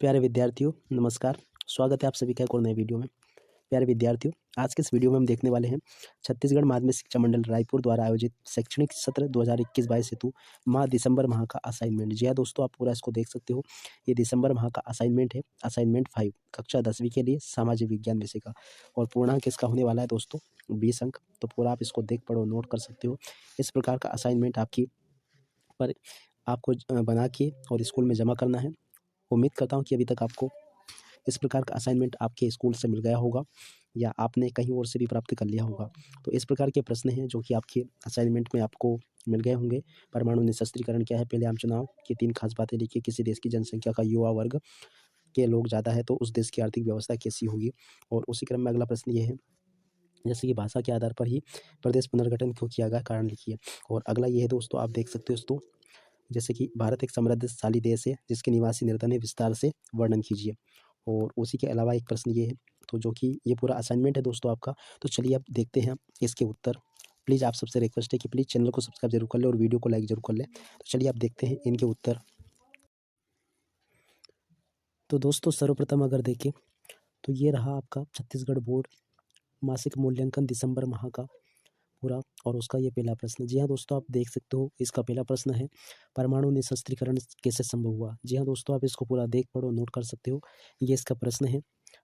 प्यारे विद्यार्थियों, नमस्कार। स्वागत है आप सभी का एक और नए वीडियो में। प्यारे विद्यार्थियों, आज के इस वीडियो में हम देखने वाले हैं छत्तीसगढ़ माध्यमिक शिक्षा मंडल रायपुर द्वारा आयोजित शैक्षणिक सत्र 2021-22 हेतु दिसंबर माह का असाइनमेंट। जी हाँ दोस्तों, आप पूरा इसको देख सकते हो। ये दिसंबर माह का असाइनमेंट है, असाइनमेंट 5 कक्षा 10वीं के लिए सामाजिक विज्ञान विषय का। और पूर्णांक इसका होने वाला है दोस्तों 20 अंक। तो पूरा आप इसको देख पढ़ो, नोट कर सकते हो। इस प्रकार का असाइनमेंट पर आपको बना के और स्कूल में जमा करना है। उम्मीद करता हूँ कि अभी तक आपको इस प्रकार का असाइनमेंट आपके स्कूल से मिल गया होगा या आपने कहीं और से भी प्राप्त कर लिया होगा। तो इस प्रकार के प्रश्न हैं जो कि आपके असाइनमेंट में आपको मिल गए होंगे। परमाणु निशस्त्रीकरण क्या है, पहले आम चुनाव की 3 खास बातें लिखिए। किसी देश की जनसंख्या का युवा वर्ग के लोग ज़्यादा है तो उस देश की आर्थिक व्यवस्था कैसी होगी। और उसी क्रम में अगला प्रश्न ये है, जैसे कि भाषा के आधार पर ही प्रदेश पुनर्गठन क्यों किया गया, कारण लिखिए। और अगला ये है दोस्तों, आप देख सकते हो दोस्तों, जैसे कि भारत एक समृद्धशाली देश है जिसके निवासी निर्धन है, विस्तार से वर्णन कीजिए। और उसी के अलावा एक प्रश्न ये है, तो जो कि ये पूरा असाइनमेंट है दोस्तों आपका। तो चलिए अब देखते हैं इसके उत्तर। प्लीज़ आप सबसे रिक्वेस्ट है कि प्लीज़ चैनल को सब्सक्राइब जरूर कर ले और वीडियो को लाइक जरूर कर ले। तो चलिए अब देखते हैं इनके उत्तर। तो दोस्तों सर्वप्रथम अगर देखें तो ये रहा आपका छत्तीसगढ़ बोर्ड मासिक मूल्यांकन दिसंबर माह का पूरा, और उसका ये पहला प्रश्न। जी हाँ दोस्तों, आप देख सकते हो इसका पहला प्रश्न है, परमाणु निशस्त्रीकरण कैसे संभव हुआ। जी हाँ दोस्तों, आप इसको पूरा देख पढ़ो, नोट कर सकते हो। ये इसका प्रश्न है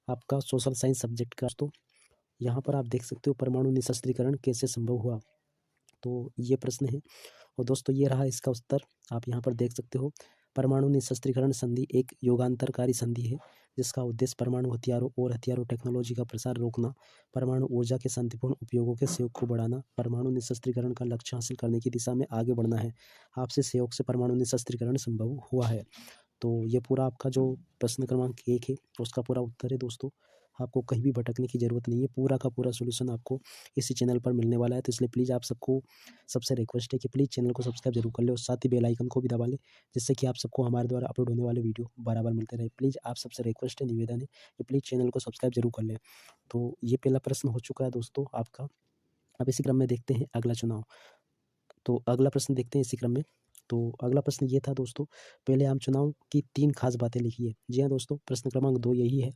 आपका सोशल साइंस सब्जेक्ट का। तो यहाँ पर आप देख सकते हो परमाणु निशस्त्रीकरण कैसे संभव हुआ, तो ये प्रश्न है। और दोस्तों ये रहा इसका उत्तर, आप यहाँ पर देख सकते हो। परमाणु निशस्त्रीकरण संधि एक युगांतरकारी संधि है जिसका उद्देश्य परमाणु हथियारों और हथियारों टेक्नोलॉजी का प्रसार रोकना, परमाणु ऊर्जा के शांतिपूर्ण उपयोगों के सहयोग को बढ़ाना, परमाणु निशस्त्रीकरण का लक्ष्य हासिल करने की दिशा में आगे बढ़ना है। आपसे सहयोग से परमाणु निशस्त्रीकरण संभव हुआ है। तो ये पूरा आपका जो प्रश्न क्रमांक 1 है उसका पूरा उत्तर है दोस्तों। आपको कहीं भी भटकने की ज़रूरत नहीं है, पूरा का पूरा सॉल्यूशन आपको इसी चैनल पर मिलने वाला है। तो इसलिए प्लीज़ आप सबको सबसे रिक्वेस्ट है कि प्लीज़ चैनल को सब्सक्राइब जरूर कर ले और साथ ही बेल आइकन को भी दबा लें, जिससे कि आप सबको हमारे द्वारा अपलोड होने वाले वीडियो बराबर मिलते रहे। प्लीज़ आप सबसे रिक्वेस्ट है, निवेदन है कि प्लीज़ चैनल को सब्सक्राइब जरूर कर लें। तो ये पहला प्रश्न हो चुका है दोस्तों आपका। अब इसी क्रम में देखते हैं अगला चुनाव। तो अगला प्रश्न देखते हैं इसी क्रम में। तो अगला प्रश्न ये था दोस्तों, पहले आम चुनाव की 3 खास बातें लिखिए। जी हाँ दोस्तों, प्रश्न क्रमांक 2 यही है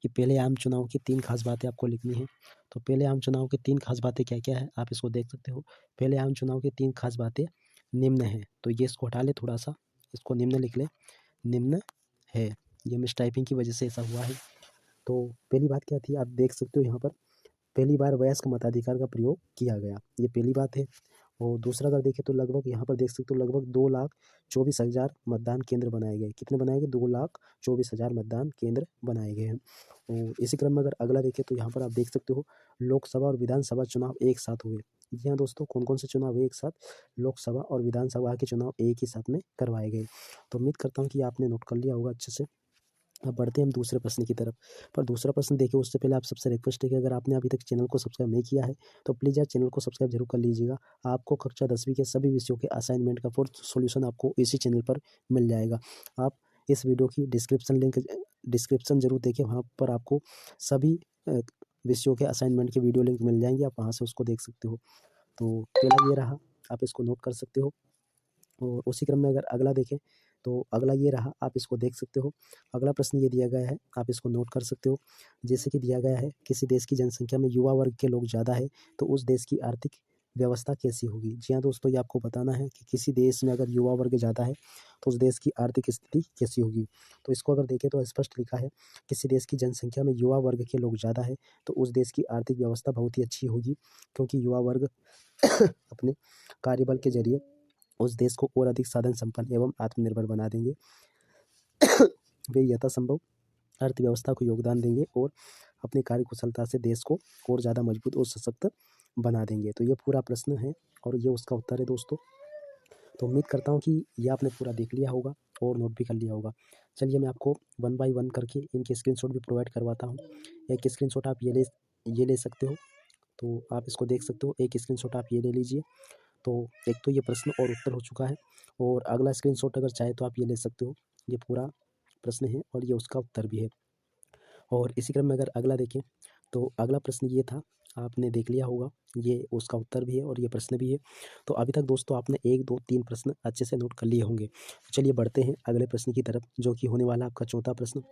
कि पहले आम चुनाव की 3 खास बातें आपको लिखनी है। तो पहले आम चुनाव की 3 खास बातें क्या-क्या है, आप इसको देख सकते हो। पहले आम चुनाव की 3 खास बातें निम्न हैं। तो ये इसको हटा ले थोड़ा-सा, इसको निम्न लिख ले, निम्न है। ये मिसटाइपिंग की वजह से ऐसा हुआ है। तो पहली बात क्या थी, आप देख सकते हो यहाँ पर, पहली बार वयस्क मताधिकार का प्रयोग किया गया, ये पहली बात है। और दूसरा अगर देखें तो लगभग यहाँ पर देख सकते हो लगभग 2,24,000 मतदान केंद्र बनाए गए। कितने बनाए गए? 2,24,000 मतदान केंद्र बनाए गए हैं। और इसी क्रम में अगर अगला देखें तो यहाँ पर आप देख सकते हो लोकसभा और विधानसभा चुनाव एक साथ हुए। जी हाँ दोस्तों, कौन कौन से चुनाव हुए एक साथ? लोकसभा और विधानसभा के चुनाव एक ही साथ में करवाए गए। तो उम्मीद करता हूँ कि आपने नोट कर लिया होगा अच्छे से। अब बढ़ते हैं हम दूसरे प्रश्न की तरफ। पर दूसरा प्रश्न देखिए उससे पहले आप सबसे रिक्वेस्ट है कि अगर आपने अभी तक चैनल को सब्सक्राइब नहीं किया है तो प्लीज़ यार चैनल को सब्सक्राइब जरूर कर लीजिएगा। आपको कक्षा 10वीं के सभी विषयों के असाइनमेंट का फुल सॉल्यूशन आपको इसी चैनल पर मिल जाएगा। आप इस वीडियो की डिस्क्रिप्शन जरूर देखें, वहाँ पर आपको सभी विषयों के असाइनमेंट के वीडियो लिंक मिल जाएंगे, आप वहाँ से उसको देख सकते हो। तो पहला ये रहा, आप इसको नोट कर सकते हो। और उसी क्रम में अगर अगला देखें तो अगला ये रहा, आप इसको देख सकते हो। अगला प्रश्न ये दिया गया है, आप इसको नोट कर सकते हो। जैसे कि दिया गया है, किसी देश की जनसंख्या में युवा वर्ग के लोग ज़्यादा है तो उस देश की आर्थिक व्यवस्था कैसी होगी। जी हाँ दोस्तों, ये आपको बताना है कि किसी देश में अगर युवा वर्ग ज़्यादा है तो उस देश की आर्थिक स्थिति कैसी होगी। तो इसको अगर देखें तो स्पष्ट लिखा है, किसी देश की जनसंख्या में युवा वर्ग के लोग ज़्यादा है तो उस देश की आर्थिक व्यवस्था बहुत ही अच्छी होगी, क्योंकि युवा वर्ग अपने कार्यबल के जरिए उस देश को और अधिक साधन संपन्न एवं आत्मनिर्भर बना देंगे। वे यथासंभव अर्थव्यवस्था को योगदान देंगे और अपनी कार्यकुशलता से देश को और ज़्यादा मजबूत और सशक्त बना देंगे। तो ये पूरा प्रश्न है और ये उसका उत्तर है दोस्तों। तो उम्मीद करता हूँ कि ये आपने पूरा देख लिया होगा और नोट भी कर लिया होगा। चलिए मैं आपको 1 बाय 1 करके इनके स्क्रीनशॉट भी प्रोवाइड करवाता हूँ। एक स्क्रीनशॉट आप ये ले सकते हो, तो आप इसको देख सकते हो। एक स्क्रीनशॉट आप ये ले लीजिए। तो एक तो ये प्रश्न और उत्तर हो चुका है, और अगला स्क्रीनशॉट अगर चाहे तो आप ये ले सकते हो। ये पूरा प्रश्न है और ये उसका उत्तर भी है। और इसी क्रम में अगर अगला देखें तो अगला प्रश्न ये था आपने देख लिया होगा, ये उसका उत्तर भी है और ये प्रश्न भी है। तो अभी तक दोस्तों आपने 1, 2, 3 प्रश्न अच्छे से नोट कर लिए होंगे। चलिए बढ़ते हैं अगले प्रश्न की तरफ, जो कि होने वाला आपका चौथा प्रश्न।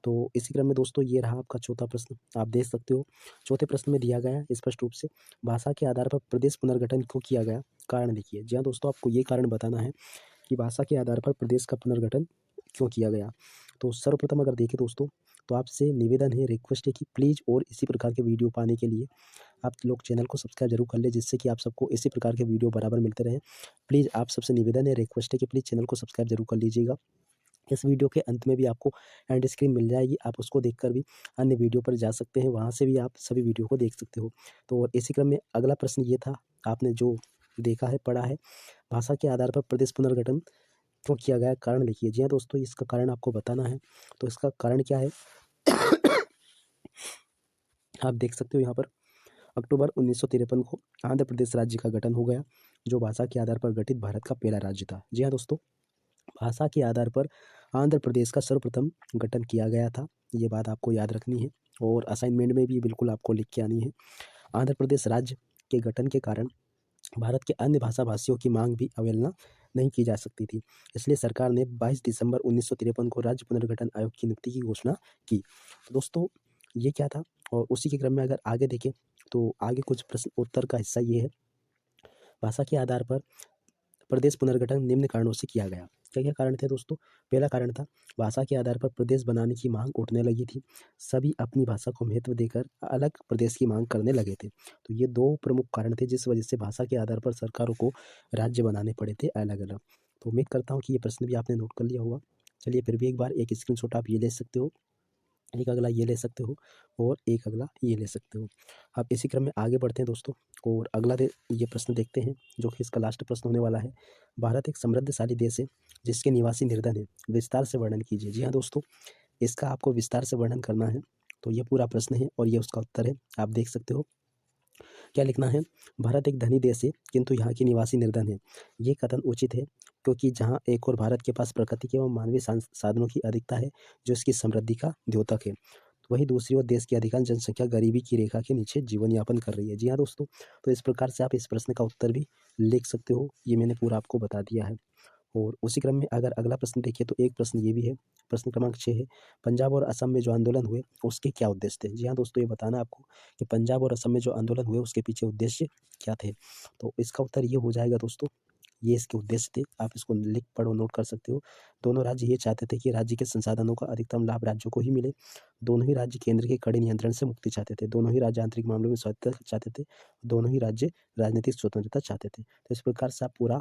तो इसी क्रम में दोस्तों ये रहा आपका चौथा प्रश्न। आप देख सकते हो चौथे प्रश्न में दिया गया है स्पष्ट रूप से, भाषा के आधार पर प्रदेश पुनर्गठन क्यों किया गया? कारण लिखिए। जी हाँ दोस्तों, आपको ये कारण बताना है कि भाषा के आधार पर प्रदेश का पुनर्गठन क्यों किया गया। तो सर्वप्रथम अगर देखें दोस्तों, तो आपसे निवेदन है, रिक्वेस्ट है कि प्लीज़ और इसी प्रकार के वीडियो पाने के लिए आप लोग चैनल को सब्सक्राइब जरूर कर लें, जिससे कि आप सबको इसी प्रकार के वीडियो बराबर मिलते रहें। प्लीज़ आप सबसे निवेदन है, रिक्वेस्ट है कि प्लीज़ चैनल को सब्सक्राइब जरूर कर लीजिएगा। इस वीडियो के अंत में भी आपको एंड स्क्रीन मिल जाएगी, आप उसको देखकर भी अन्य वीडियो पर जा सकते हैं, वहाँ से भी आप सभी वीडियो को देख सकते हो। तो और इसी क्रम में अगला प्रश्न ये था, आपने जो देखा है, पढ़ा है, भाषा के आधार पर प्रदेश पुनर्गठन क्यों किया गया? कारण लिखिए। जी हाँ दोस्तों, इसका कारण आपको बताना है। तो इसका कारण क्या है? आप देख सकते हो यहाँ पर अक्टूबर 1953 को आंध्र प्रदेश राज्य का गठन हो गया, जो भाषा के आधार पर गठित भारत का पहला राज्य था। जी हाँ दोस्तों, भाषा के आधार पर आंध्र प्रदेश का सर्वप्रथम गठन किया गया था। ये बात आपको याद रखनी है और असाइनमेंट में भी बिल्कुल आपको लिख के आनी है। आंध्र प्रदेश राज्य के गठन के कारण भारत के अन्य भाषा भाषियों की मांग भी अवहेलना नहीं की जा सकती थी। इसलिए सरकार ने 22 दिसंबर 1953 को राज्य पुनर्गठन आयोग की नियुक्ति की घोषणा की। तो दोस्तों ये क्या था, और उसी के क्रम में अगर आगे देखें तो आगे कुछ प्रश्न उत्तर का हिस्सा ये है, भाषा के आधार पर प्रदेश पुनर्गठन निम्न कारणों से किया गया। क्या क्या कारण थे दोस्तों? पहला कारण था, भाषा के आधार पर प्रदेश बनाने की मांग उठने लगी थी। सभी अपनी भाषा को महत्व देकर अलग प्रदेश की मांग करने लगे थे। तो ये दो प्रमुख कारण थे जिस वजह से भाषा के आधार पर सरकारों को राज्य बनाने पड़े थे अलग अलग। तो उम्मीद करता हूँ कि ये प्रश्न भी आपने नोट कर लिया होगा। चलिए फिर भी एक बार एक स्क्रीनशॉट आप ये ले सकते हो, एक अगला ये ले सकते हो और एक अगला ये ले सकते हो। अब इसी क्रम में आगे बढ़ते हैं दोस्तों, और अगला ये प्रश्न देखते हैं, जो कि इसका लास्ट प्रश्न होने वाला है। भारत एक समृद्धशाली देश है जिसके निवासी निर्धन है, विस्तार से वर्णन कीजिए। जी हाँ दोस्तों, इसका आपको विस्तार से वर्णन करना है। तो ये पूरा प्रश्न है और ये उसका उत्तर है, आप देख सकते हो। क्या लिखना है? भारत एक धनी देश है किंतु यहाँ के निवासी निर्धन है। ये कथन उचित है क्योंकि जहाँ एक और भारत के पास प्राकृतिक एवं मानवीय साधनों की अधिकता है जो इसकी समृद्धि का द्योतक है, वहीं दूसरी ओर देश की अधिकांश जनसंख्या गरीबी की रेखा के नीचे जीवन यापन कर रही है। जी हाँ दोस्तों, तो इस प्रकार से आप इस प्रश्न का उत्तर भी लिख सकते हो, ये मैंने पूरा आपको बता दिया है। और उसी क्रम में अगर अगला प्रश्न देखिए तो एक प्रश्न ये भी है, प्रश्न क्रमांक 6 है, पंजाब और असम में जो आंदोलन हुए उसके क्या उद्देश्य थे? जी हाँ दोस्तों, ये बताना आपको कि पंजाब और असम में जो आंदोलन हुए उसके पीछे उद्देश्य क्या थे। तो इसका उत्तर ये हो जाएगा दोस्तों, ये इसके उद्देश्य थे, आप इसको लिख पढ़ो नोट कर सकते हो। दोनों राज्य ये चाहते थे कि राज्य के संसाधनों का अधिकतम लाभ राज्यों को ही मिले। दोनों ही राज्य केंद्र के कड़े नियंत्रण से मुक्ति चाहते थे। दोनों ही राज्य आंतरिक मामलों में स्वायत्तता चाहते थे। दोनों ही राज्य राजनीतिक स्वतंत्रता चाहते थे। तो इस प्रकार से आप पूरा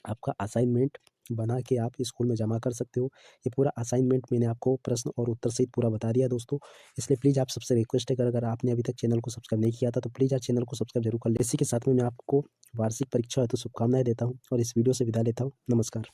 आपका असाइनमेंट बना के आप स्कूल में जमा कर सकते हो। ये पूरा असाइनमेंट मैंने आपको प्रश्न और उत्तर सहित पूरा बता दिया दोस्तों। इसलिए प्लीज़ आप सबसे रिक्वेस्ट है कि अगर आपने अभी तक चैनल को सब्सक्राइब नहीं किया था तो प्लीज़ आप चैनल को सब्सक्राइब जरूर कर लें। इसी के साथ में मैं आपको वार्षिक परीक्षा हेतु शुभकामनाएं देता हूँ और इस वीडियो से विदा लेता हूँ। नमस्कार।